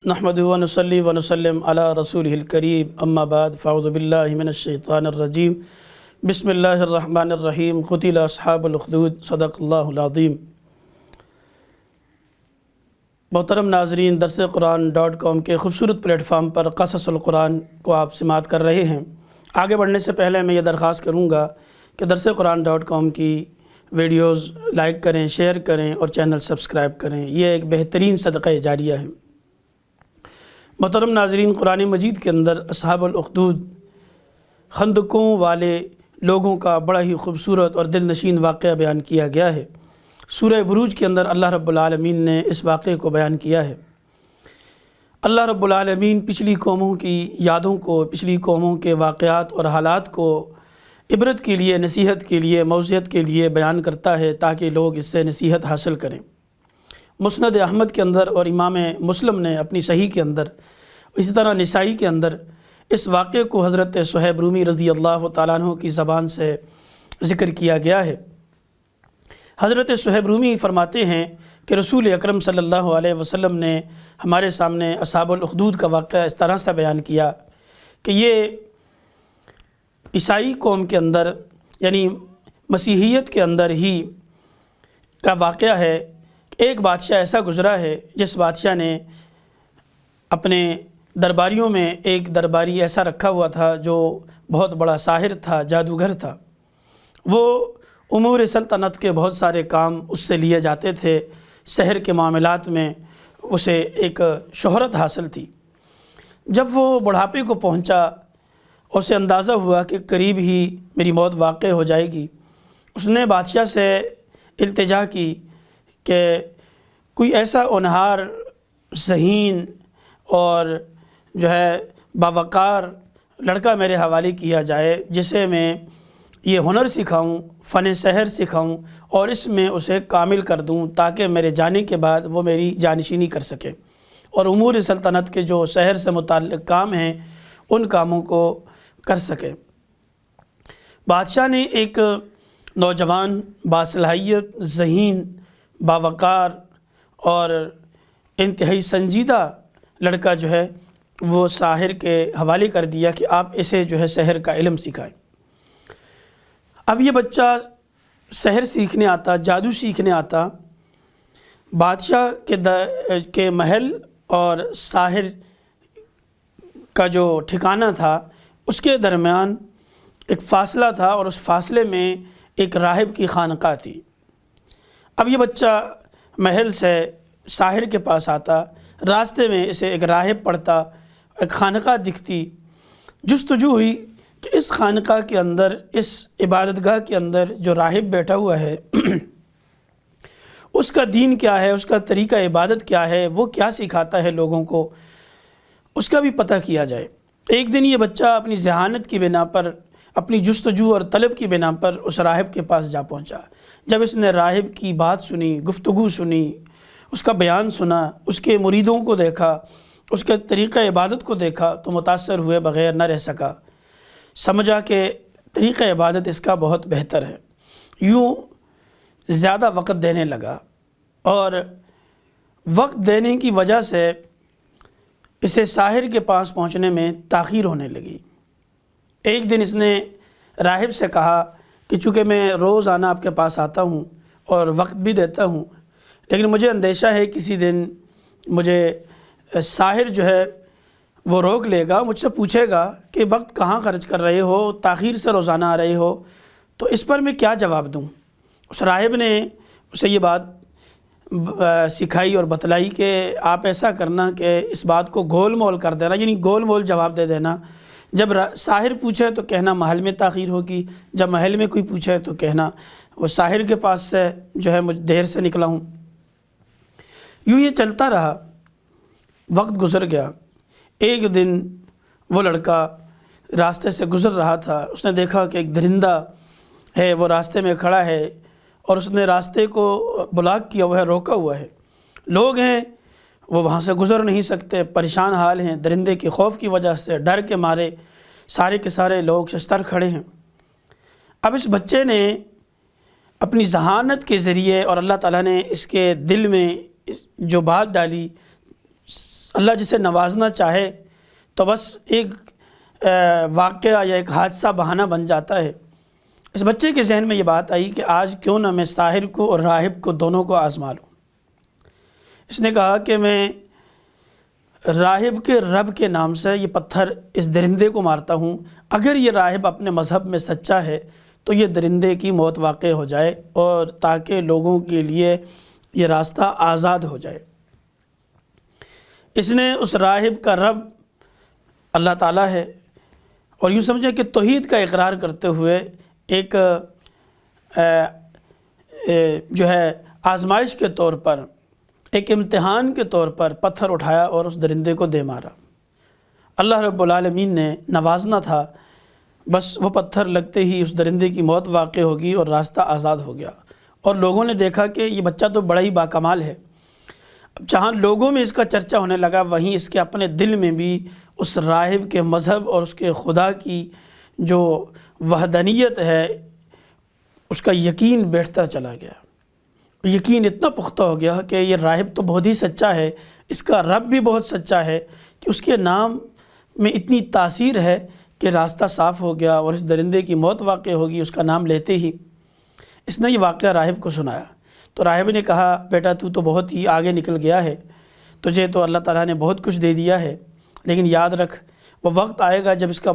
نحمدہ و نصلی و نسلم علی رسولہ الکریم اما بعد فاعوذ باللہ من الشیطان الرجیم بسم اللہ الرحمن الرحیم قتل اصحاب الاخدود صدق اللہ العظیم۔ محترم ناظرین، درس قرآن.com کے خوبصورت پلیٹ فارم پر قصص القرآن کو آپ سماعت کر رہے ہیں۔ آگے بڑھنے سے پہلے میں یہ درخواست کروں گا کہ درس قرآن.com کی ویڈیوز لائک کریں، شیئر کریں اور چینل سبسکرائب کریں۔ یہ ایک بہترین صدقہ جاریہ ہے۔ محترم ناظرین، قرآن مجید کے اندر اصحاب الاخدود خندقوں والے لوگوں کا بڑا ہی خوبصورت اور دل نشین واقعہ بیان کیا گیا ہے۔ سورہ بروج کے اندر اللہ رب العالمین نے اس واقعے کو بیان کیا ہے۔ اللہ رب العالمین پچھلی قوموں کی یادوں کو، پچھلی قوموں کے واقعات اور حالات کو عبرت کے لیے، نصیحت کے لیے، موعظت کے لیے بیان کرتا ہے تاکہ لوگ اس سے نصیحت حاصل کریں۔ مسند احمد کے اندر اور امام مسلم نے اپنی صحیح کے اندر، اسی طرح نسائی کے اندر اس واقعے کو حضرت صہیب رومی رضی اللہ تعالیٰ عنہ کی زبان سے ذکر کیا گیا ہے۔ حضرت صہیب رومی فرماتے ہیں کہ رسول اکرم صلی اللہ علیہ وسلم نے ہمارے سامنے اصحاب الاخدود کا واقعہ اس طرح سے بیان کیا کہ یہ عیسائی قوم کے اندر، یعنی مسیحیت کے اندر ہی کا واقعہ ہے۔ ایک بادشاہ ایسا گزرا ہے جس بادشاہ نے اپنے درباریوں میں ایک درباری ایسا رکھا ہوا تھا جو بہت بڑا ساحر تھا، جادوگر تھا۔ وہ امور سلطنت کے بہت سارے کام اس سے لیے جاتے تھے۔ شہر کے معاملات میں اسے ایک شہرت حاصل تھی۔ جب وہ بڑھاپے کو پہنچا، اسے اندازہ ہوا کہ قریب ہی میری موت واقع ہو جائے گی۔ اس نے بادشاہ سے التجا کی کہ کوئی ایسا ہونہار، ذہین اور جو ہے باوقار لڑکا میرے حوالے کیا جائے جسے میں یہ ہنر سکھاؤں، فن سحر سکھاؤں اور اس میں اسے کامل کر دوں تاکہ میرے جانے کے بعد وہ میری جانشینی کر سکے اور امور سلطنت کے جو شہر سے متعلق کام ہیں ان کاموں کو کر سکے۔ بادشاہ نے ایک نوجوان، باصلاحیت، ذہین، باوقار اور انتہائی سنجیدہ لڑکا جو ہے وہ ساحر کے حوالے کر دیا کہ آپ اسے جو ہے سحر کا علم سکھائیں۔ اب یہ بچہ سحر سیکھنے آتا، جادو سیکھنے آتا۔ بادشاہ کے محل اور ساحر کا جو ٹھکانہ تھا اس کے درمیان ایک فاصلہ تھا اور اس فاصلے میں ایک راہب کی خانقاہ تھی۔ اب یہ بچہ محل سے ساحر کے پاس آتا، راستے میں اسے ایک راہب پڑتا، ایک خانقاہ دکھتی۔ جستجو ہوئی کہ اس خانقاہ کے اندر، اس عبادت گاہ کے اندر جو راہب بیٹھا ہوا ہے اس کا دین کیا ہے، اس کا طریقہ عبادت کیا ہے، وہ کیا سکھاتا ہے لوگوں کو، اس کا بھی پتہ کیا جائے۔ ایک دن یہ بچہ اپنی ذہانت کی بنا پر، اپنی جستجو اور طلب کی بنا پر اس راہب کے پاس جا پہنچا۔ جب اس نے راہب کی بات سنی، گفتگو سنی، اس کا بیان سنا، اس کے مریدوں کو دیکھا، اس کے طریقہ عبادت کو دیکھا تو متاثر ہوئے بغیر نہ رہ سکا۔ سمجھا کہ طریقہ عبادت اس کا بہت بہتر ہے۔ یوں زیادہ وقت دینے لگا اور وقت دینے کی وجہ سے اسے ساحر کے پاس پہنچنے میں تاخیر ہونے لگی۔ ایک دن اس نے راہب سے کہا کہ چونکہ میں روزانہ آپ کے پاس آتا ہوں اور وقت بھی دیتا ہوں، لیکن مجھے اندیشہ ہے کسی دن مجھے ساحر جو ہے وہ روک لے گا، مجھ سے پوچھے گا کہ وقت کہاں خرچ کر رہے ہو، تاخیر سے روزانہ آ رہے ہو، تو اس پر میں کیا جواب دوں۔ اس راہب نے اسے یہ بات سکھائی اور بتلائی کہ آپ ایسا کرنا کہ اس بات کو گول مول کر دینا، یعنی گول مول جواب دے دینا۔ جب ساحر پوچھے تو کہنا محل میں تاخیر ہوگی، جب محل میں کوئی پوچھے تو کہنا وہ ساحر کے پاس سے جو ہے مجھ دیر سے نکلا ہوں۔ یوں یہ چلتا رہا، وقت گزر گیا۔ ایک دن وہ لڑکا راستے سے گزر رہا تھا، اس نے دیکھا کہ ایک درندہ ہے وہ راستے میں کھڑا ہے اور اس نے راستے کو بلاک کیا ہوا ہے، روکا ہوا ہے۔ لوگ ہیں وہ وہاں سے گزر نہیں سکتے، پریشان حال ہیں، درندے کے خوف کی وجہ سے، ڈر کے مارے سارے کے سارے لوگ ششتر کھڑے ہیں۔ اب اس بچے نے اپنی ذہانت کے ذریعے اور اللہ تعالیٰ نے اس کے دل میں جو بات ڈالی، اللہ جسے نوازنا چاہے تو بس ایک واقعہ یا ایک حادثہ بہانہ بن جاتا ہے۔ اس بچے کے ذہن میں یہ بات آئی کہ آج کیوں نہ میں ساحر کو اور راہب کو دونوں کو آزما لوں۔ اس نے کہا کہ میں راہب کے رب کے نام سے یہ پتھر اس درندے کو مارتا ہوں، اگر یہ راہب اپنے مذہب میں سچا ہے تو یہ درندے کی موت واقع ہو جائے، اور تاکہ لوگوں کے لیے یہ راستہ آزاد ہو جائے۔ اس نے اس راہب کا رب اللہ تعالیٰ ہے، اور یوں سمجھیں کہ توحید کا اقرار کرتے ہوئے ایک جو ہے آزمائش کے طور پر، ایک امتحان کے طور پر پتھر اٹھایا اور اس درندے کو دے مارا۔ اللہ رب العالمین نے نوازنا تھا، بس وہ پتھر لگتے ہی اس درندے کی موت واقع ہوگی اور راستہ آزاد ہو گیا، اور لوگوں نے دیکھا کہ یہ بچہ تو بڑا ہی باکمال ہے۔ اب جہاں لوگوں میں اس کا چرچہ ہونے لگا، وہیں اس کے اپنے دل میں بھی اس راہب کے مذہب اور اس کے خدا کی جو وحدانیت ہے اس کا یقین بیٹھتا چلا گیا۔ یقین اتنا پختہ ہو گیا کہ یہ راہب تو بہت ہی سچا ہے، اس کا رب بھی بہت سچا ہے، کہ اس کے نام میں اتنی تاثیر ہے کہ راستہ صاف ہو گیا اور اس درندے کی موت واقع ہوگی اس کا نام لیتے ہی۔ اس نے یہ واقعہ راہب کو سنایا تو راہب نے کہا، بیٹا تو بہت ہی آگے نکل گیا ہے، تجھے تو اللہ تعالیٰ نے بہت کچھ دے دیا ہے، لیکن یاد رکھ وہ وقت آئے گا جب اس کا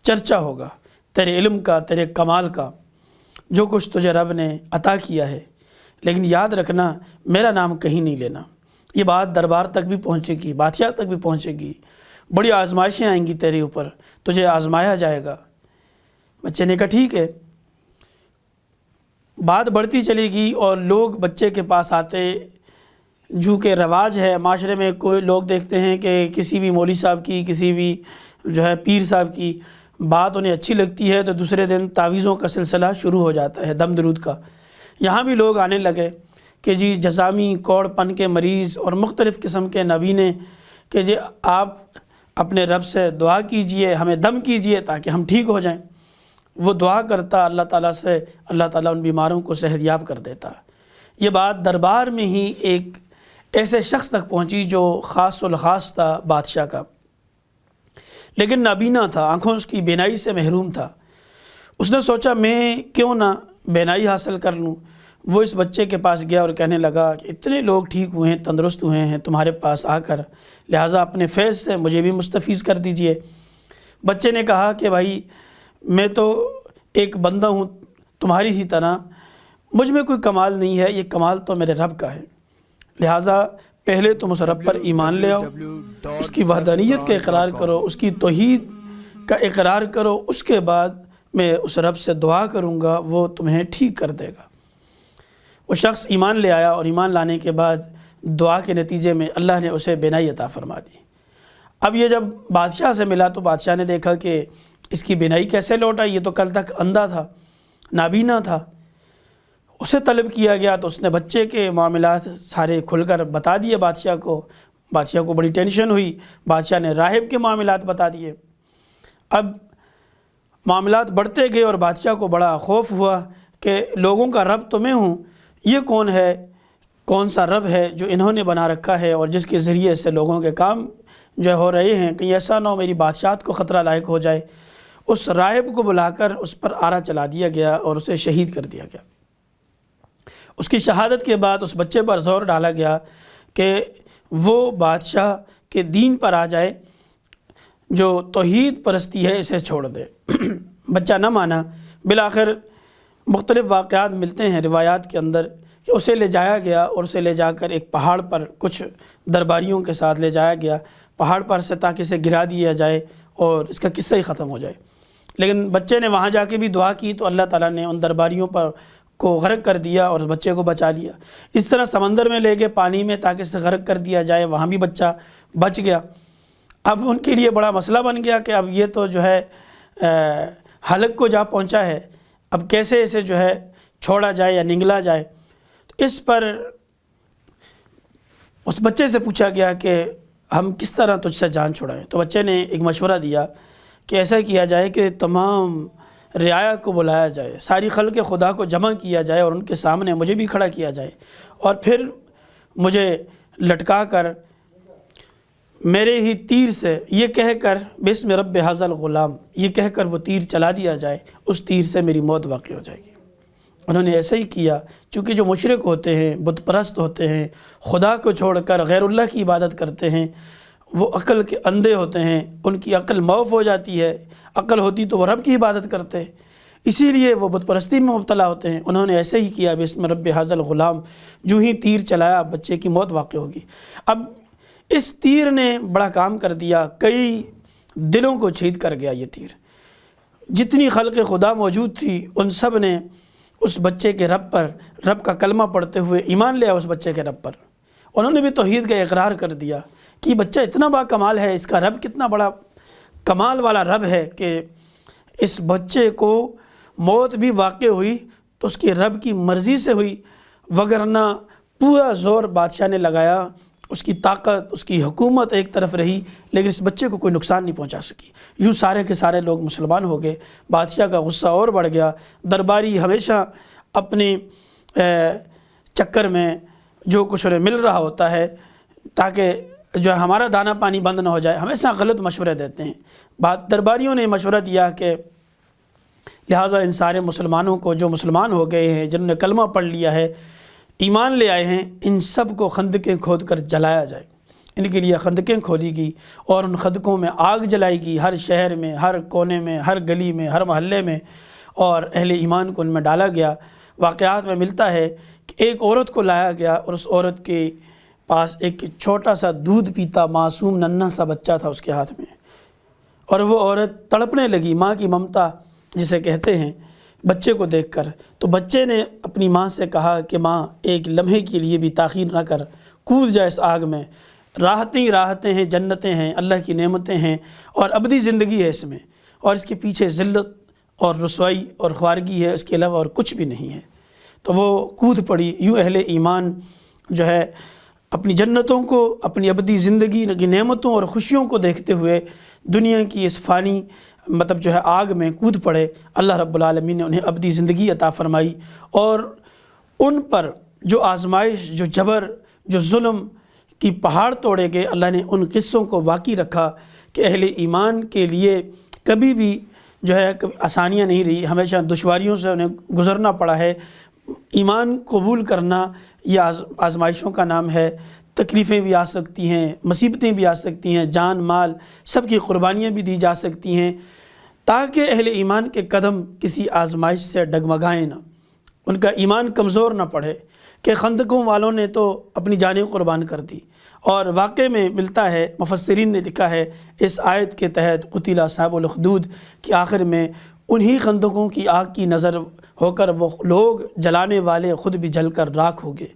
چرچا ہوگا، تیرے علم کا، تیرے کمال کا، جو کچھ تجھے رب نے عطا کیا ہے، لیکن یاد رکھنا میرا نام کہیں نہیں لینا۔ یہ بات دربار تک بھی پہنچے گی، بادشاہ تک بھی پہنچے گی، بڑی آزمائشیں آئیں گی تیرے اوپر، تجھے آزمایا جائے گا۔ بچے نے کہا ٹھیک ہے۔ بات بڑھتی چلے گی اور لوگ بچے کے پاس آتے، جو کہ رواج ہے معاشرے میں، کوئی لوگ دیکھتے ہیں کہ کسی بھی مولوی صاحب کی، کسی بھی جو ہے پیر صاحب کی بات انہیں اچھی لگتی ہے تو دوسرے دن تعویذوں کا سلسلہ شروع ہو جاتا ہے، دم درود کا۔ یہاں بھی لوگ آنے لگے کہ جی جزامی، کوڑ پن کے مریض اور مختلف قسم کے نبینے، کہ جی آپ اپنے رب سے دعا کیجئے، ہمیں دم کیجئے تاکہ ہم ٹھیک ہو جائیں۔ وہ دعا کرتا اللہ تعالیٰ سے، اللہ تعالیٰ ان بیماروں کو صحت یاب کر دیتا۔ یہ بات دربار میں ہی ایک ایسے شخص تک پہنچی جو خاص الخاص تھا بادشاہ کا، لیکن نابینا تھا، آنکھوں اس کی بینائی سے محروم تھا۔ اس نے سوچا میں کیوں نہ بینائی حاصل کر لوں۔ وہ اس بچے کے پاس گیا اور کہنے لگا کہ اتنے لوگ ٹھیک ہوئے ہیں، تندرست ہوئے ہیں تمہارے پاس آ کر، لہٰذا اپنے فیض سے مجھے بھی مستفیض کر دیجئے۔ بچے نے کہا کہ بھائی میں تو ایک بندہ ہوں تمہاری ہی طرح، مجھ میں کوئی کمال نہیں ہے، یہ کمال تو میرے رب کا ہے، لہٰذا پہلے تم اس رب پر ایمان لے آؤ، اس کی وحدانیت کا اقرار کرو، اس کی توحید کا اقرار کرو، اس کے بعد میں اس رب سے دعا کروں گا، وہ تمہیں ٹھیک کر دے گا۔ وہ شخص ایمان لے آیا اور ایمان لانے کے بعد دعا کے نتیجے میں اللہ نے اسے بینائی عطا فرما دی۔ اب یہ جب بادشاہ سے ملا تو بادشاہ نے دیکھا کہ اس کی بینائی کیسے لوٹا، یہ تو کل تک اندھا تھا، نابینا تھا۔ اسے طلب کیا گیا تو اس نے بچے کے معاملات سارے کھل کر بتا دیے بادشاہ کو۔ بادشاہ کو بڑی ٹینشن ہوئی، بادشاہ نے راہب کے معاملات بتا دیے۔ اب معاملات بڑھتے گئے اور بادشاہ کو بڑا خوف ہوا کہ لوگوں کا رب تو میں ہوں، یہ کون ہے، کون سا رب ہے جو انہوں نے بنا رکھا ہے اور جس کے ذریعے سے لوگوں کے کام جو ہو رہے ہیں، کہیں ایسا نہ ہو میری بادشاہت کو خطرہ لاحق ہو جائے۔ اس راہب کو بلا کر اس پر آرا چلا دیا گیا اور اسے شہید کر دیا گیا۔ اس کی شہادت کے بعد اس بچے پر زور ڈالا گیا کہ وہ بادشاہ کے دین پر آ جائے، جو توحید پرستی ہے اسے چھوڑ دے۔ بچہ نہ مانا۔ بالآخر مختلف واقعات ملتے ہیں روایات کے اندر کہ اسے لے جایا گیا اور اسے لے جا کر ایک پہاڑ پر کچھ درباریوں کے ساتھ لے جایا گیا، پہاڑ پر سے تاکہ اسے گرا دیا جائے اور اس کا قصہ ہی ختم ہو جائے۔ لیکن بچے نے وہاں جا کے بھی دعا کی تو اللہ تعالیٰ نے ان درباریوں پر کو غرق کر دیا اور اس بچے کو بچا لیا۔ اس طرح سمندر میں لے گئے پانی میں تاکہ اسے غرق کر دیا جائے، وہاں بھی بچہ بچ گیا۔ اب ان کے لیے بڑا مسئلہ بن گیا کہ اب یہ تو جو ہے ہلاک کو جا پہنچا ہے، اب کیسے اسے جو ہے چھوڑا جائے یا نگلا جائے۔ تو اس پر اس بچے سے پوچھا گیا کہ ہم کس طرح تجھ سے جان چھڑائیں۔ تو بچے نے ایک مشورہ دیا کہ ایسا کیا جائے کہ تمام رعایا کو بلایا جائے، ساری خلق خدا کو جمع کیا جائے اور ان کے سامنے مجھے بھی کھڑا کیا جائے، اور پھر مجھے لٹکا کر میرے ہی تیر سے، یہ کہہ کر بسم رب ھذا الغلام، یہ کہہ کر وہ تیر چلا دیا جائے، اس تیر سے میری موت واقع ہو جائے گی۔ انہوں نے ایسا ہی کیا، چونکہ جو مشرک ہوتے ہیں، بت پرست ہوتے ہیں، خدا کو چھوڑ کر غیر اللہ کی عبادت کرتے ہیں، وہ عقل کے اندھے ہوتے ہیں، ان کی عقل معاف ہو جاتی ہے، عقل ہوتی تو وہ رب کی عبادت کرتے، اسی لیے وہ بت پرستی میں مبتلا ہوتے ہیں۔ انہوں نے ایسے ہی کیا، بسم رب ھذا الغلام، جو ہی تیر چلایا بچے کی موت واقع ہوگی۔ اب اس تیر نے بڑا کام کر دیا، کئی دلوں کو چھید کر گیا یہ تیر۔ جتنی خلق خدا موجود تھی ان سب نے اس بچے کے رب پر، رب کا کلمہ پڑھتے ہوئے ایمان لیا اس بچے کے رب پر۔ انہوں نے بھی توحید کا اقرار کر دیا کہ یہ بچہ اتنا با کمال ہے، اس کا رب کتنا بڑا کمال والا رب ہے کہ اس بچے کو موت بھی واقع ہوئی تو اس کے رب کی مرضی سے ہوئی، وگرنہ پورا زور بادشاہ نے لگایا، اس کی طاقت، اس کی حکومت ایک طرف رہی، لیکن اس بچے کو کوئی نقصان نہیں پہنچا سکی۔ یوں سارے کے سارے لوگ مسلمان ہو گئے۔ بادشاہ کا غصہ اور بڑھ گیا۔ درباری ہمیشہ اپنے چکر میں جو کچھ انہیں مل رہا ہوتا ہے تاکہ جو ہمارا دانا پانی بند نہ ہو جائے، ہمیشہ غلط مشورے دیتے ہیں۔ درباریوں نے مشورہ دیا کہ لہٰذا ان سارے مسلمانوں کو، جو مسلمان ہو گئے ہیں، جنہوں نے کلمہ پڑھ لیا ہے، ایمان لے آئے ہیں، ان سب کو خندقیں کھود کر جلایا جائے۔ ان کے لیے خندقیں کھودی گئی اور ان خندقوں میں آگ جلائی گئی، ہر شہر میں، ہر کونے میں، ہر گلی میں، ہر محلے میں، اور اہل ایمان کو ان میں ڈالا گیا۔ واقعات میں ملتا ہے کہ ایک عورت کو لایا گیا اور اس عورت کے پاس ایک چھوٹا سا دودھ پیتا معصوم ننھا سا بچہ تھا اس کے ہاتھ میں، اور وہ عورت تڑپنے لگی، ماں کی ممتا جسے کہتے ہیں، بچے کو دیکھ کر۔ تو بچے نے اپنی ماں سے کہا کہ ماں ایک لمحے کے لیے بھی تاخیر نہ کر، کود جا اس آگ میں، راحتیں ہی راحتیں ہیں، جنتیں ہیں، اللہ کی نعمتیں ہیں اور ابدی زندگی ہے اس میں، اور اس کے پیچھے ذلت اور رسوائی اور خوارگی ہے، اس کے علاوہ اور کچھ بھی نہیں ہے۔ تو وہ کود پڑی۔ یوں اہل ایمان جو ہے اپنی جنتوں کو، اپنی ابدی زندگی کی نعمتوں اور خوشیوں کو دیکھتے ہوئے دنیا کی اس فانی جو ہے آگ میں کود پڑے۔ اللہ رب العالمین نے انہیں ابدی زندگی عطا فرمائی، اور ان پر جو آزمائش، جو جبر، جو ظلم کی پہاڑ توڑے گئے، اللہ نے ان قصوں کو باقی رکھا کہ اہل ایمان کے لیے کبھی بھی جو ہے آسانیاں نہیں رہی، ہمیشہ دشواریوں سے انہیں گزرنا پڑا ہے۔ ایمان قبول کرنا یہ آزمائشوں کا نام ہے۔ تکلیفیں بھی آ سکتی ہیں، مصیبتیں بھی آ سکتی ہیں، جان مال سب کی قربانیاں بھی دی جا سکتی ہیں، تاکہ اہل ایمان کے قدم کسی آزمائش سے ڈگمگائیں نہ، ان کا ایمان کمزور نہ پڑے۔ کہ خندقوں والوں نے تو اپنی جانیں قربان کر دی، اور واقع میں ملتا ہے، مفسرین نے لکھا ہے اس آیت کے تحت قتل اصحاب الاخدود کہ آخر میں انہی خندقوں کی آگ کی نظر ہو کر وہ لوگ جلانے والے خود بھی جل کر راکھ ہو گئے۔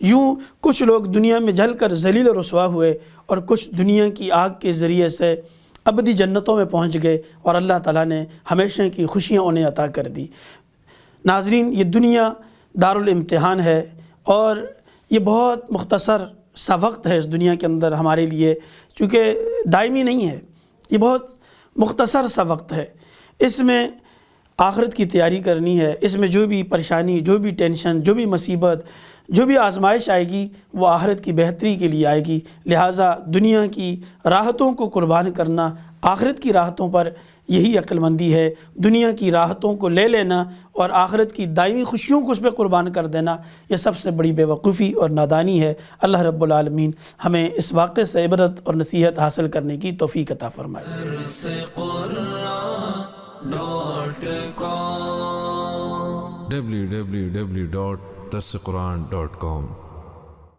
یوں کچھ لوگ دنیا میں جل کر ذلیل و رسوا ہوئے، اور کچھ دنیا کی آگ کے ذریعے سے ابدی جنتوں میں پہنچ گئے، اور اللہ تعالیٰ نے ہمیشہ کی خوشیاں انہیں عطا کر دی۔ ناظرین، یہ دنیا دارالامتحان ہے، اور یہ بہت مختصر سا وقت ہے اس دنیا کے اندر ہمارے لیے، چونکہ دائمی نہیں ہے، یہ بہت مختصر سا وقت ہے۔ اس میں آخرت کی تیاری کرنی ہے، اس میں جو بھی پریشانی، جو بھی ٹینشن، جو بھی مصیبت، جو بھی آزمائش آئے گی وہ آخرت کی بہتری کے لیے آئے گی۔ لہٰذا دنیا کی راحتوں کو قربان کرنا آخرت کی راحتوں پر یہی عقل مندی ہے۔ دنیا کی راحتوں کو لے لینا اور آخرت کی دائمی خوشیوں کو اس پہ قربان کر دینا، یہ سب سے بڑی بے وقوفی اور نادانی ہے۔ اللہ رب العالمین ہمیں اس واقعے سے عبرت اور نصیحت حاصل کرنے کی توفیق عطا فرمائے۔ www.darsequran.com